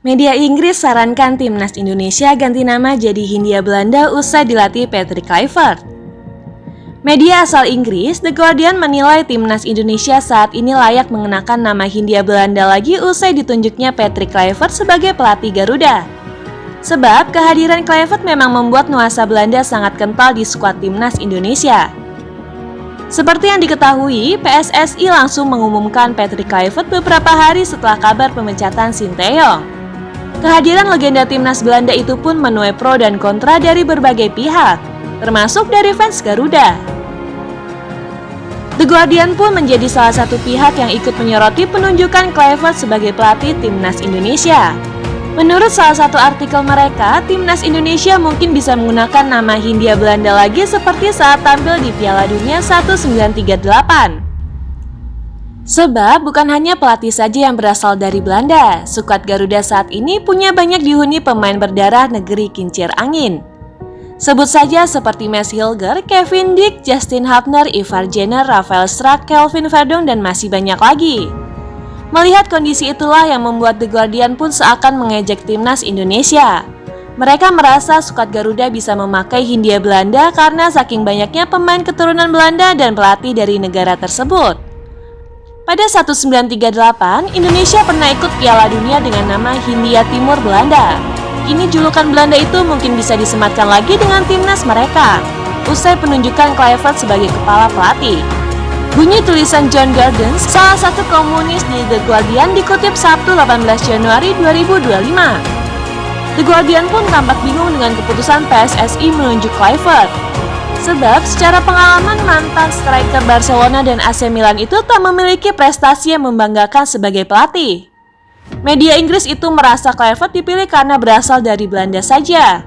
Media Inggris sarankan timnas Indonesia ganti nama jadi Hindia Belanda usai dilatih Patrick Kluivert. Media asal Inggris, The Guardian menilai timnas Indonesia saat ini layak mengenakan nama Hindia Belanda lagi usai ditunjuknya Patrick Kluivert sebagai pelatih Garuda. Sebab kehadiran Kluivert memang membuat nuansa Belanda sangat kental di skuad timnas Indonesia. Seperti yang diketahui, PSSI langsung mengumumkan Patrick Kluivert beberapa hari setelah kabar pemecatan Sinteyong. Kehadiran legenda timnas Belanda itu pun menuai pro dan kontra dari berbagai pihak, termasuk dari fans Garuda. The Guardian pun menjadi salah satu pihak yang ikut menyoroti penunjukan Kluivert sebagai pelatih timnas Indonesia. Menurut salah satu artikel mereka, timnas Indonesia mungkin bisa menggunakan nama Hindia Belanda lagi seperti saat tampil di Piala Dunia 1938. Sebab bukan hanya pelatih saja yang berasal dari Belanda, skuad Garuda saat ini punya banyak dihuni pemain berdarah negeri kincir angin. Sebut saja seperti Mads Hilger, Kevin Dijk, Justin Hubner, Ivar Jenner, Rafael Struijk, Kelvin Verdong, dan masih banyak lagi. Melihat kondisi itulah yang membuat The Guardian pun seakan mengejek timnas Indonesia. Mereka merasa skuad Garuda bisa memakai Hindia Belanda karena saking banyaknya pemain keturunan Belanda dan pelatih dari negara tersebut. Pada 1938, Indonesia pernah ikut Piala Dunia dengan nama Hindia Timur Belanda. Kini julukan Belanda itu mungkin bisa disematkan lagi dengan timnas mereka, usai penunjukan Kluivert sebagai kepala pelatih. Bunyi tulisan John Gardens, salah satu komunis di The Guardian, dikutip Sabtu 18 Januari 2025. The Guardian pun tampak bingung dengan keputusan PSSI menunjuk Kluivert. Sebab secara pengalaman mantan striker Barcelona dan AC Milan itu tak memiliki prestasi yang membanggakan sebagai pelatih. Media Inggris itu merasa Kluivert dipilih karena berasal dari Belanda saja.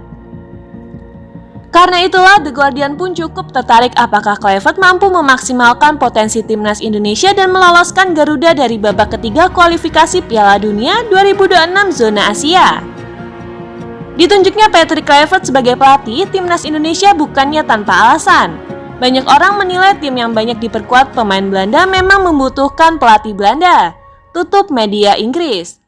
Karena itulah The Guardian pun cukup tertarik apakah Kluivert mampu memaksimalkan potensi timnas Indonesia dan meloloskan Garuda dari babak ketiga kualifikasi Piala Dunia 2026 zona Asia. Ditunjuknya Patrick Kluivert sebagai pelatih timnas Indonesia bukannya tanpa alasan. Banyak orang menilai tim yang banyak diperkuat pemain Belanda memang membutuhkan pelatih Belanda. Tutup media Inggris.